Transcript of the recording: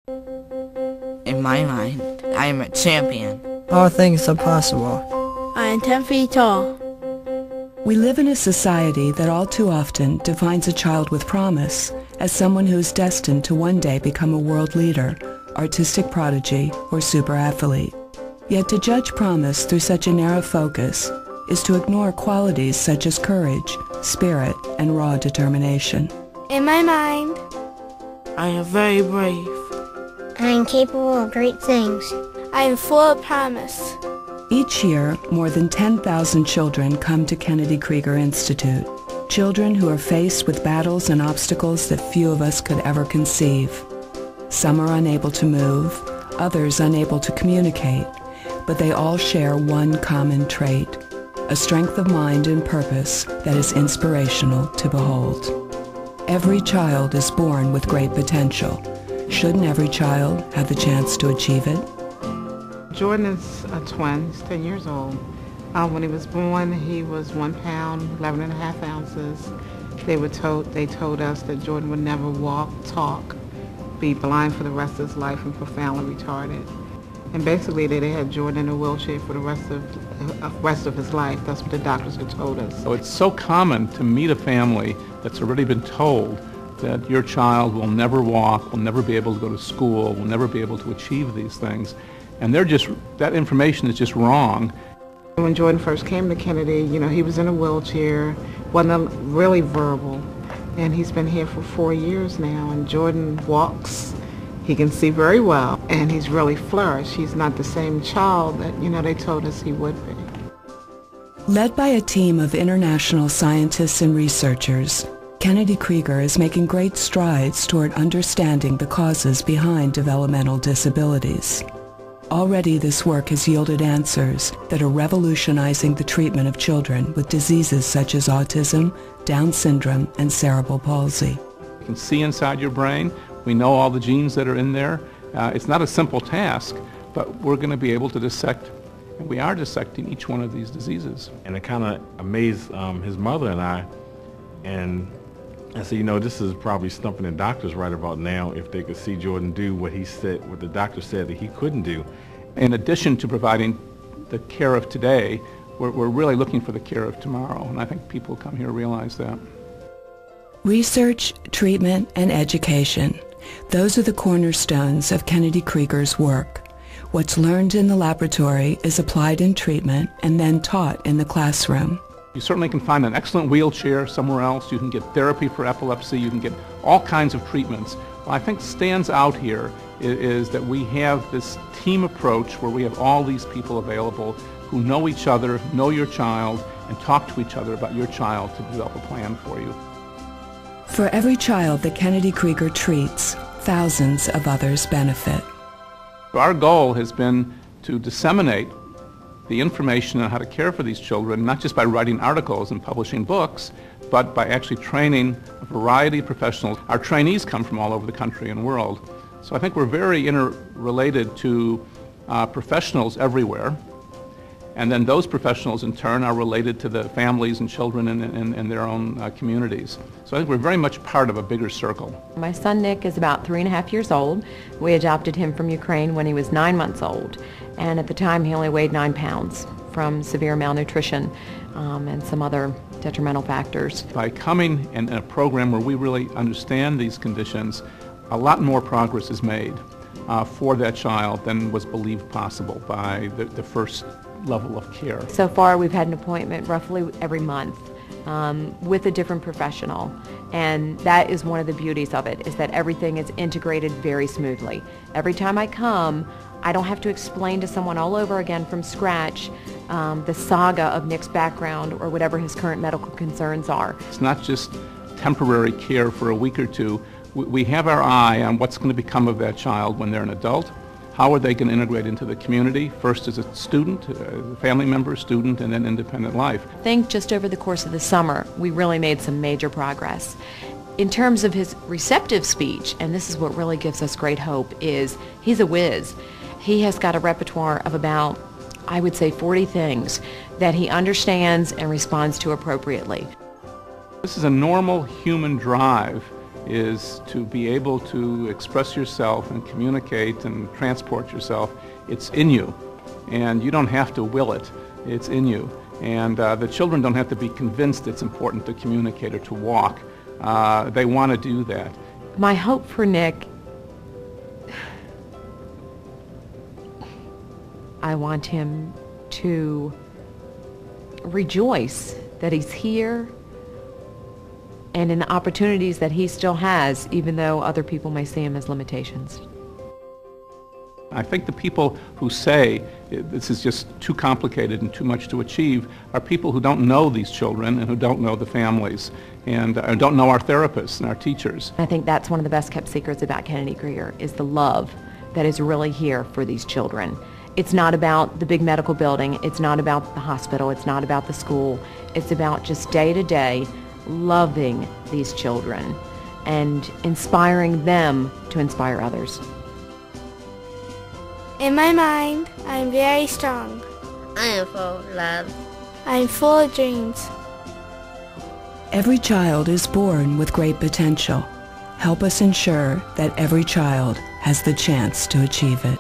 In my mind, I am a champion. All things are possible. I am 10 feet tall. We live in a society that all too often defines a child with promise as someone who is destined to one day become a world leader, artistic prodigy, or super athlete. Yet to judge promise through such a narrow focus is to ignore qualities such as courage, spirit, and raw determination. In my mind, I am very brave. I am capable of great things. I am full of promise. Each year, more than 10,000 children come to Krieger Institute. Children who are faced with battles and obstacles that few of us could ever conceive. Some are unable to move, others unable to communicate, but they all share one common trait, a strength of mind and purpose that is inspirational to behold. Every child is born with great potential. Shouldn't every child have the chance to achieve it? Jordan is a twin. He's 10 years old. When he was born, he was 1 pound, 11 and a half ounces. They told us that Jordan would never walk, talk, be blind for the rest of his life, and profoundly retarded. And basically, they had Jordan in a wheelchair for the rest of his life. That's what the doctors had told us. So it's so common to meet a family that's already been told that your child will never walk, will never be able to go to school, will never be able to achieve these things. And that information is just wrong. When Jordan first came to Kennedy, he was in a wheelchair, wasn't really verbal, and he's been here for 4 years now, and Jordan walks, he can see very well, and he's really flourished. He's not the same child that, they told us he would be. Led by a team of international scientists and researchers, Kennedy Krieger is making great strides toward understanding the causes behind developmental disabilities. Already this work has yielded answers that are revolutionizing the treatment of children with diseases such as autism, Down syndrome, and cerebral palsy. You can see inside your brain. We know all the genes that are in there. It's not a simple task, but we're going to be able to dissect, and we are dissecting each one of these diseases. And it kind of amazed his mother and I said, this is probably stumping the doctors right about now if they could see Jordan do what the doctor said that he couldn't do. In addition to providing the care of today, we're really looking for the care of tomorrow, and I think people come here realize that. Research, treatment, and education. Those are the cornerstones of Kennedy Krieger's work. What's learned in the laboratory is applied in treatment and then taught in the classroom. You certainly can find an excellent wheelchair somewhere else. You can get therapy for epilepsy. You can get all kinds of treatments. What I think stands out here is that we have this team approach where we have all these people available who know each other, know your child, and talk to each other about your child to develop a plan for you. For every child that Kennedy Krieger treats, thousands of others benefit. Our goal has been to disseminate the information on how to care for these children, not just by writing articles and publishing books, but by actually training a variety of professionals. Our trainees come from all over the country and world. So I think we're very interrelated to professionals everywhere. And then those professionals, in turn, are related to the families and children in their own communities. So I think we're very much part of a bigger circle. My son Nick is about 3.5 years old. We adopted him from Ukraine when he was 9 months old. And at the time, he only weighed 9 pounds from severe malnutrition and some other detrimental factors. By coming in a program where we really understand these conditions, a lot more progress is made for that child than was believed possible by the first level of care. So far, we've had an appointment roughly every month with a different professional, and that is one of the beauties of it, is that everything is integrated very smoothly. Every time I come, I don't have to explain to someone all over again from scratch the saga of Nick's background or whatever his current medical concerns are. It's not just temporary care for a week or two. We have our eye on what's going to become of that child when they're an adult. How are they going to integrate into the community, first as a student, a family member, student, and then independent life? I think just over the course of the summer, we really made some major progress. In terms of his receptive speech, and this is what really gives us great hope, is he's a whiz. He has got a repertoire of about, I would say, 40 things that he understands and responds to appropriately. This is a normal human drive is to be able to express yourself and communicate and transport yourself. It's in you, and you don't have to will it. It's in you. And the children don't have to be convinced it's important to communicate or to walk. They want to do that. My hope for Nick, I want him to rejoice that he's here and in the opportunities that he still has, even though other people may see him as limitations. I think the people who say this is just too complicated and too much to achieve are people who don't know these children and who don't know the families and don't know our therapists and our teachers. I think that's one of the best kept secrets about Kennedy Krieger is the love that is really here for these children. It's not about the big medical building, it's not about the hospital, it's not about the school, it's about just day to day loving these children and inspiring them to inspire others. In my mind, I am very strong. I am full of love. I am full of dreams. Every child is born with great potential. Help us ensure that every child has the chance to achieve it.